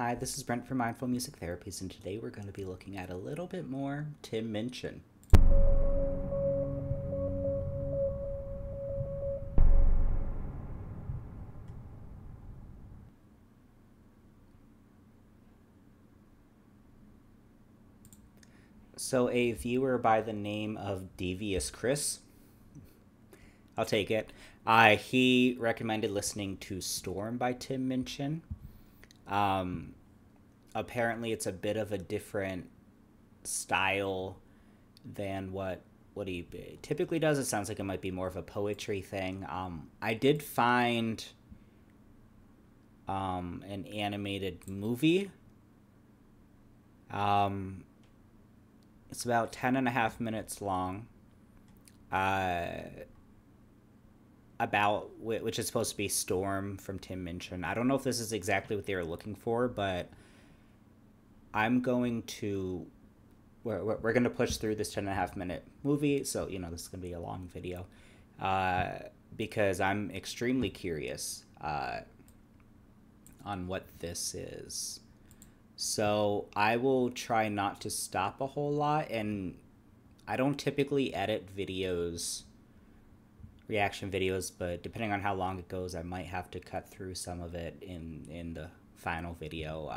Hi, this is Brent from Mindful Music Therapies, and today we're going to be looking at a little bit more Tim Minchin. So a viewer by the name of Devious Chris, I'll take it, he recommended listening to Storm by Tim Minchin. Apparently it's a bit of a different style than what he typically does. It sounds like it might be more of a poetry thing. I did find an animated movie. It's about 10.5 minutes long, which is supposed to be Storm from Tim Minchin. I don't know if this is exactly what they were looking for, but we're going to push through this 10.5 minute movie, so this is going to be a long video, because I'm extremely curious on what this is. So I will try not to stop a whole lot, and I don't typically edit reaction videos, but depending on how long it goes, I might have to cut through some of it in the final video,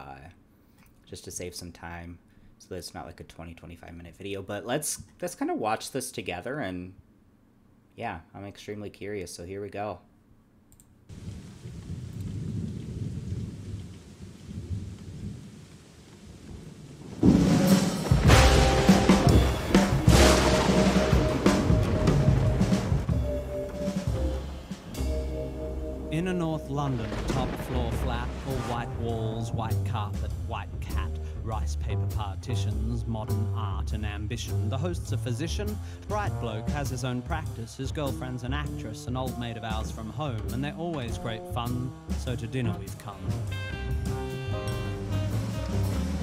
just to save some time, so that it's not like a 20-25 minute video. But let's kind of watch this together, and yeah, I'm extremely curious, so here we go. Inner North London, top floor flat, all white walls, white carpet, white cat, rice paper partitions, modern art and ambition. The host's a physician, bright bloke, has his own practice, his girlfriend's an actress, an old mate of ours from home, and they're always great fun, so to dinner we've come.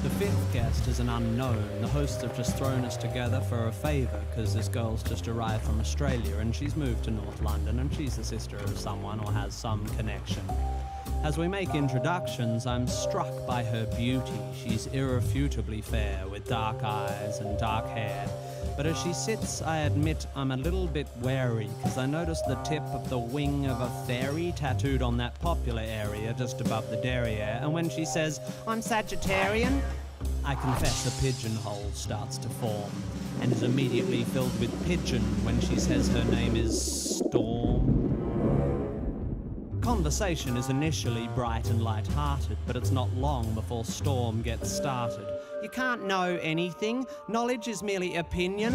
The fifth guest is an unknown. The hosts have just thrown us together for a favour, because this girl's just arrived from Australia and she's moved to North London and she's the sister of someone or has some connection. As we make introductions, I'm struck by her beauty. She's irrefutably fair, with dark eyes and dark hair. But as she sits, I admit I'm a little bit wary, because I notice the tip of the wing of a fairy tattooed on that popular area just above the derriere, and when she says, "I'm Sagittarian," I confess a pigeonhole starts to form, and is immediately filled with pigeon when she says her name is Storm. Conversation is initially bright and light-hearted, but it's not long before Storm gets started. "You can't know anything. Knowledge is merely opinion,"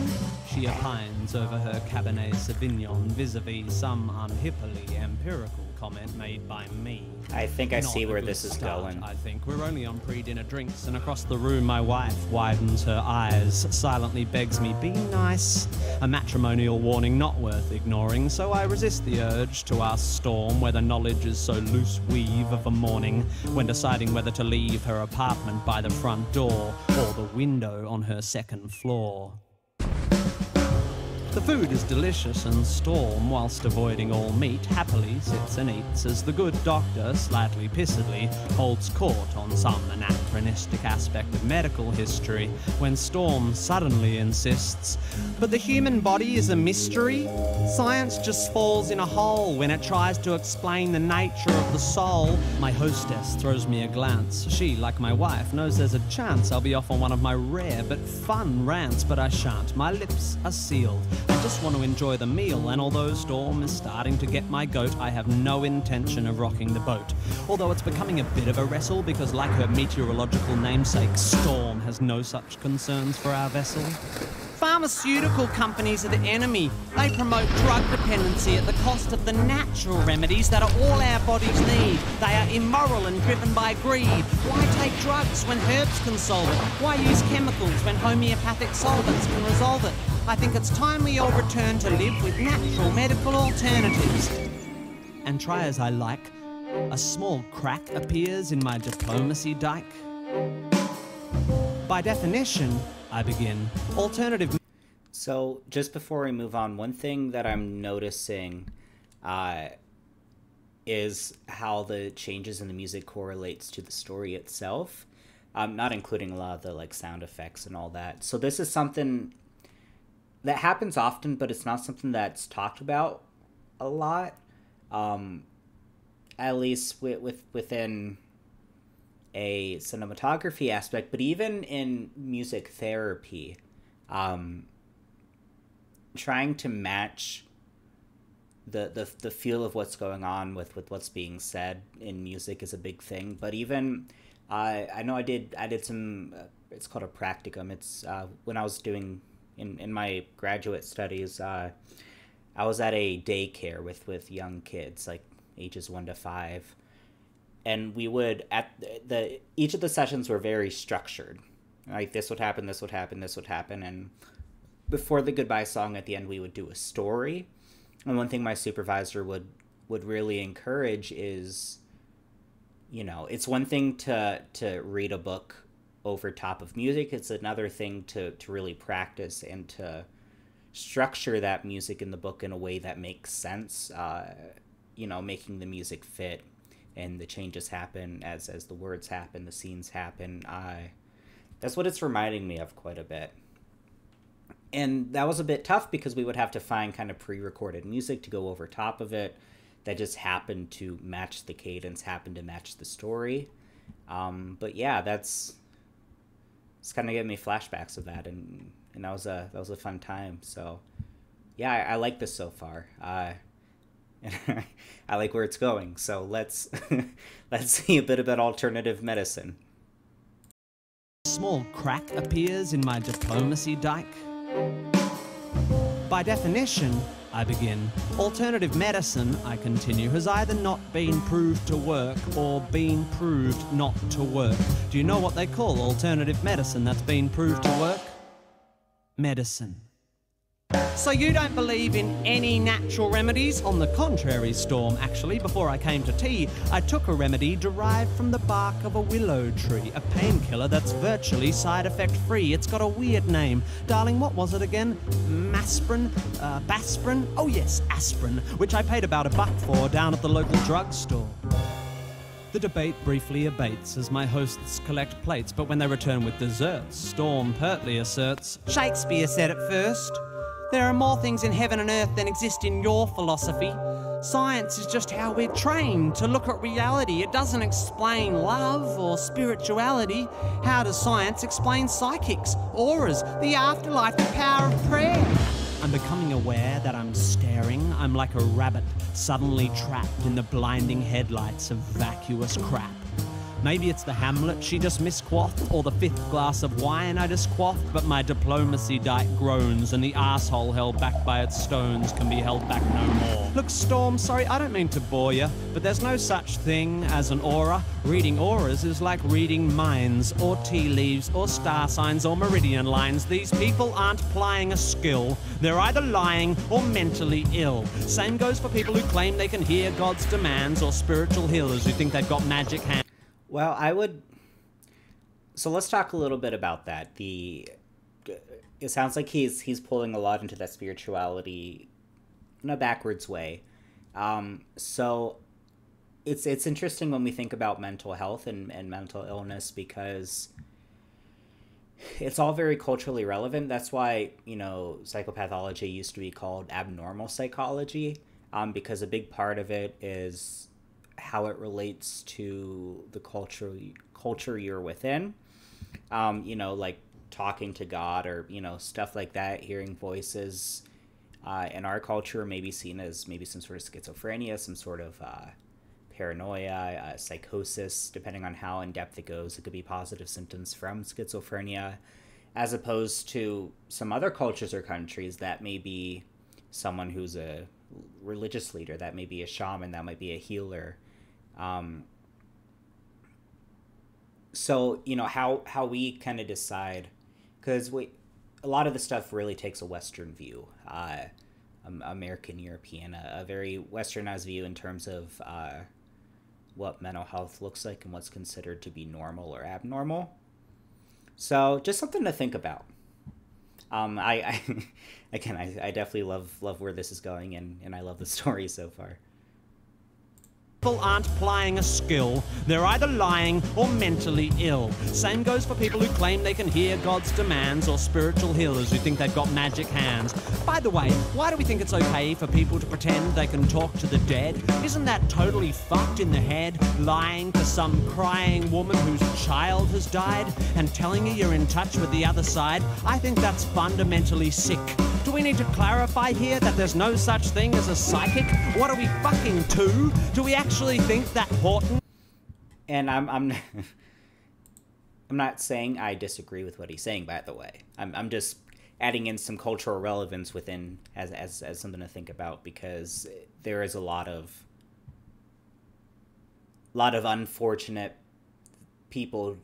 she opines over her Cabernet Sauvignon vis-a-vis some unhippily empirical comment made by me. I think I Not see a where good this is start, going. I think we're only on pre-dinner drinks, and across the room my wife widens her eyes, silently begs me, "Be nice." A matrimonial warning not worth ignoring, so I resist the urge to ask Storm whether knowledge is so loose weave of a morning, when deciding whether to leave her apartment by the front door or the window on her second floor. The food is delicious, and Storm, whilst avoiding all meat, happily sits and eats as the good doctor, slightly pissedly, holds court on some anachronistic aspect of medical history, when Storm suddenly insists, "But the human body is a mystery? Science just falls in a hole when it tries to explain the nature of the soul." My hostess throws me a glance. She, like my wife, knows there's a chance I'll be off on one of my rare but fun rants, but I shan't. My lips are sealed. I just want to enjoy the meal, and although Storm is starting to get my goat, I have no intention of rocking the boat. Although it's becoming a bit of a wrestle, because like her meteorological namesake, Storm has no such concerns for our vessel. Pharmaceutical companies are the enemy. They promote drug dependency at the cost of the natural remedies that are all our bodies need. They are immoral and driven by greed. Why take drugs when herbs can solve it? Why use chemicals when homeopathic solvents can resolve it? I think it's time we all return to live with natural medical alternatives. And try as I like, a small crack appears in my diplomacy dike. By definition, I begin, alternative... So just before we move on, one thing that I'm noticing is how the changes in the music correlates to the story itself, not including a lot of the like sound effects and all that. So this is something that happens often, but it's not something that's talked about a lot, at least within a cinematography aspect, but even in music therapy, trying to match the feel of what's going on with what's being said in music is a big thing. But even I know I did some it's called a practicum. It's when I was doing in my graduate studies, I was at a daycare with young kids like ages 1 to 5, and we would each of the sessions were very structured. Like this would happen, this would happen, this would happen, and before the goodbye song at the end, we would do a story. And one thing my supervisor would really encourage is, it's one thing to read a book over top of music. It's another thing to really practice and to structure that music in the book in a way that makes sense, making the music fit and the changes happen as the words happen, the scenes happen. That's what it's reminding me of quite a bit. And that was a bit tough because we would have to find kind of pre-recorded music to go over top of it that just happened to match the cadence, happened to match the story. But yeah, it's kind of giving me flashbacks of that, and that was a fun time. So yeah, I like this so far. I like where it's going. So let's see a bit about alternative medicine. Small crack appears in my diplomacy dike. By definition, I begin, alternative medicine, I continue, has either not been proved to work or been proved not to work. Do you know what they call alternative medicine that's been proved to work? Medicine. So you don't believe in any natural remedies? On the contrary, Storm, actually, before I came to tea, I took a remedy derived from the bark of a willow tree, a painkiller that's virtually side effect free. It's got a weird name. Darling, what was it again? Masprin? Basprin? Oh yes, aspirin, which I paid about $1 for down at the local drugstore. The debate briefly abates as my hosts collect plates, but when they return with desserts, Storm pertly asserts, Shakespeare said it first. There are more things in heaven and earth than exist in your philosophy. Science is just how we're trained to look at reality. It doesn't explain love or spirituality. How does science explain psychics, auras, the afterlife, the power of prayer? I'm becoming aware that I'm staring. I'm like a rabbit suddenly trapped in the blinding headlights of vacuous crap. Maybe it's the Hamlet she just misquaffed, or the 5th glass of wine I just quaffed, but my diplomacy dike groans, and the arsehole held back by its stones can be held back no more. Look, Storm, sorry, I don't mean to bore you, but there's no such thing as an aura. Reading auras is like reading minds, or tea leaves, or star signs, or meridian lines. These people aren't plying a skill. They're either lying or mentally ill. Same goes for people who claim they can hear God's demands, or spiritual healers who think they've got magic hands. Well, so let's talk a little bit about that. It sounds like he's pulling a lot into that spirituality in a backwards way. So it's interesting when we think about mental health and mental illness, because it's all very culturally relevant. That's why, psychopathology used to be called abnormal psychology, because a big part of it is how it relates to the culture you're within, like talking to God, or stuff like that. Hearing voices in our culture may be seen as maybe some sort of schizophrenia, some sort of paranoia, psychosis. Depending on how in depth it goes, it could be positive symptoms from schizophrenia, as opposed to some other cultures or countries that may be someone who's a religious leader, that may be a shaman, that might be a healer. So how we kind of decide, because a lot of the stuff really takes a Western view, American, European, a very Westernized view in terms of what mental health looks like and what's considered to be normal or abnormal. So just something to think about. I definitely love where this is going, and I love the story so far. people aren't plying a skill, they're either lying or mentally ill. Same goes for people who claim they can hear God's demands, or spiritual healers who think they've got magic hands. By the way, why do we think it's okay for people to pretend they can talk to the dead? Isn't that totally fucked in the head? Lying to some crying woman whose child has died and telling you you're in touch with the other side? I think that's fundamentally sick. Do we need to clarify here that there's no such thing as a psychic? What are we fucking to? Do we actually think that Horton... And I'm not saying I disagree with what he's saying, by the way. I'm just adding in some cultural relevance within as something to think about, because there is a lot of unfortunate people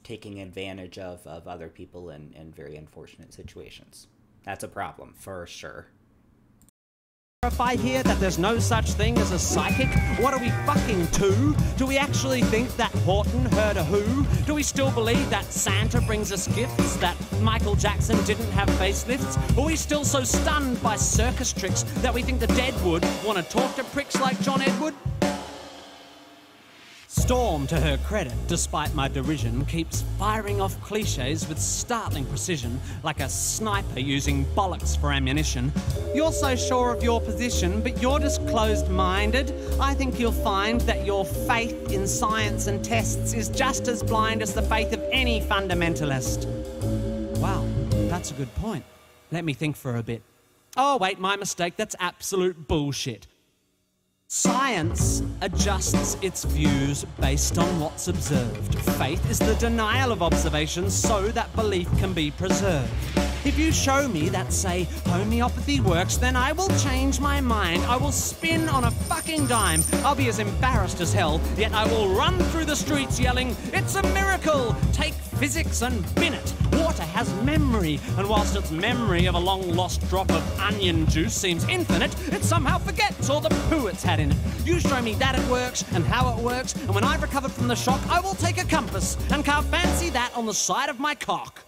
taking advantage of other people in very unfortunate situations. That's a problem, for sure. Clarify here that there's no such thing as a psychic? What are we fucking to? Do we actually think that Horton heard a who? Do we still believe that Santa brings us gifts? That Michael Jackson didn't have facelifts? Are we still so stunned by circus tricks that we think the dead would want to talk to pricks like John Edward? Storm, to her credit, despite my derision, keeps firing off cliches with startling precision, like a sniper using bollocks for ammunition. You're so sure of your position, but you're just closed-minded. I think you'll find that your faith in science and tests is just as blind as the faith of any fundamentalist. Wow, that's a good point. Let me think for a bit. Oh, wait, my mistake. That's absolute bullshit. Science adjusts its views based on what's observed. Faith is the denial of observations so that belief can be preserved. If you show me that, say, homeopathy works, then I will change my mind. I will spin on a fucking dime. I'll be as embarrassed as hell, yet I will run through the streets yelling, "It's a miracle! Take physics and bin it! Water has memory, and whilst its memory of a long-lost drop of onion juice seems infinite, it somehow forgets all the poo it's had in it. You show me that it works, and how it works, and when I've recovered from the shock, I will take a compass and carve fancy that on the side of my cock."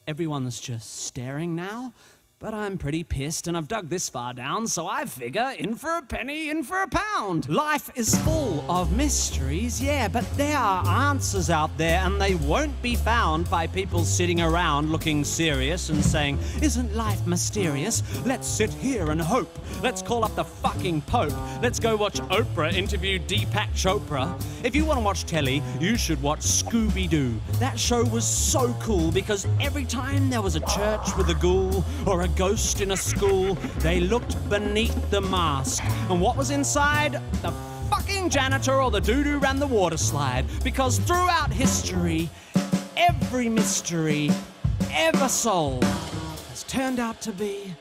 Everyone's just staring now, but I'm pretty pissed and I've dug this far down, so I figure in for a penny, in for a pound. Life is full of mysteries, yeah, but there are answers out there and they won't be found by people sitting around looking serious and saying, "Isn't life mysterious? Let's sit here and hope. Let's call up the fucking Pope. Let's go watch Oprah interview Deepak Chopra." If you want to watch telly, you should watch Scooby-Doo. That show was so cool because every time there was a church with a ghoul or a ghost in a school, they looked beneath the mask. And what was inside? The fucking janitor or the dude who ran the water slide. Because throughout history, every mystery ever solved has turned out to be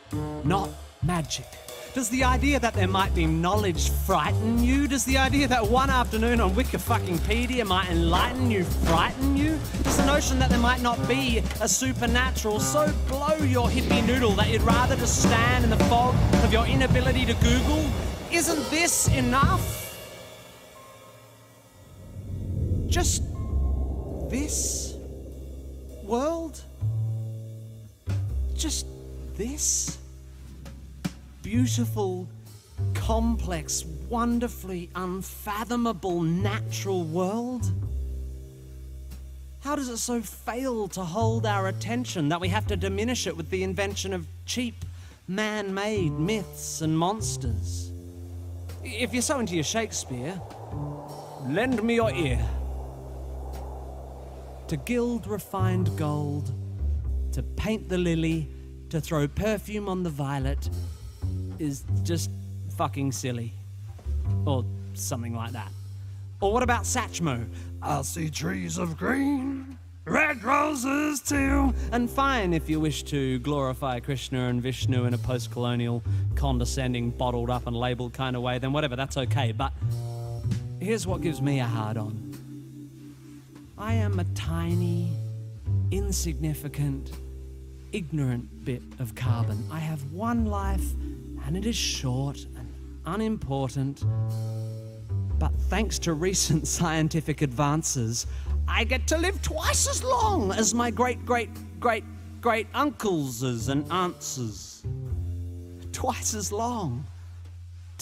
not magic. Does the idea that there might be knowledge frighten you? Does the idea that one afternoon on Wikipedia might enlighten you frighten you? Does the notion that there might not be a supernatural so blow your hippie noodle that you'd rather just stand in the fog of your inability to Google? Isn't this enough? Just this world? Just this? Beautiful, complex, wonderfully unfathomable natural world? How does it so fail to hold our attention that we have to diminish it with the invention of cheap, man-made myths and monsters? If you're so into your Shakespeare, lend me your ear. To gild refined gold, to paint the lily, to throw perfume on the violet, is just fucking silly. Or something like that. Or what about Satchmo? "I'll see trees of green, red roses too." And fine if you wish to glorify Krishna and Vishnu in a post-colonial, condescending, bottled up and labelled kind of way, then whatever, that's okay. But here's what gives me a hard-on. I am a tiny, insignificant, ignorant bit of carbon. I have one life, and it is short and unimportant. But thanks to recent scientific advances, I get to live twice as long as my great-great-great-uncles and aunts. Twice as long.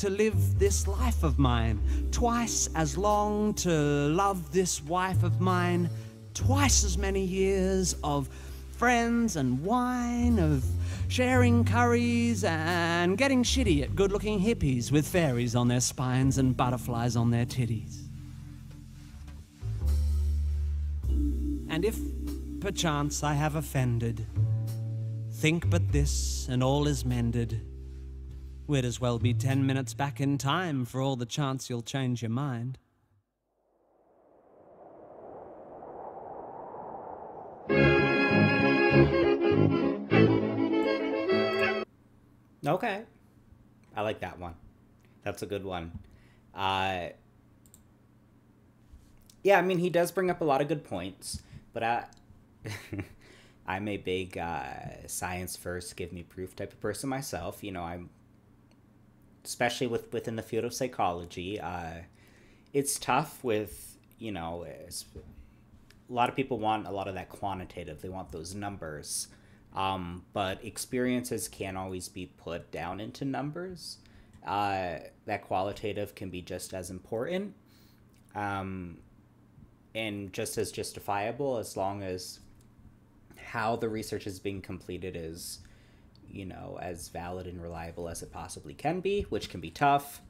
to live this life of mine, twice as long to love this wife of mine, twice as many years of friends and wine, of sharing curries and getting shitty at good-looking hippies with fairies on their spines and butterflies on their titties. And if perchance I have offended, think but this and all is mended. We'd as well be 10 minutes back in time for all the chance you'll change your mind. Okay. I like that one. That's a good one. Yeah, I mean, he does bring up a lot of good points, but I'm a big science first, give me proof type of person myself. You know, I'm especially within the field of psychology. It's tough with, you know, a lot of people want a lot of that quantitative. They want those numbers. But experiences can't always be put down into numbers. That qualitative can be just as important, and just as justifiable, as long as how the research is being completed is, you know, as valid and reliable as it possibly can be, which can be tough,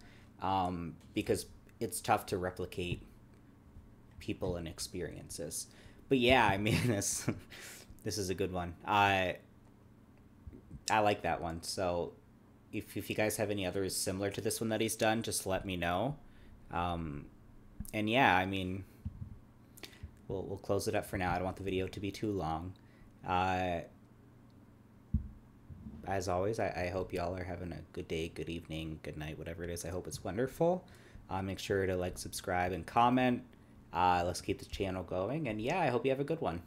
because it's tough to replicate people and experiences. But yeah, I mean, this is a good one. I like that one. So if you guys have any others similar to this one that he's done, just let me know. And yeah, I mean, we'll close it up for now. I don't want the video to be too long. As always, I hope y'all are having a good day, good evening, good night, whatever it is. I hope it's wonderful. Make sure to like, subscribe, and comment. Let's keep the channel going. And yeah, I hope you have a good one.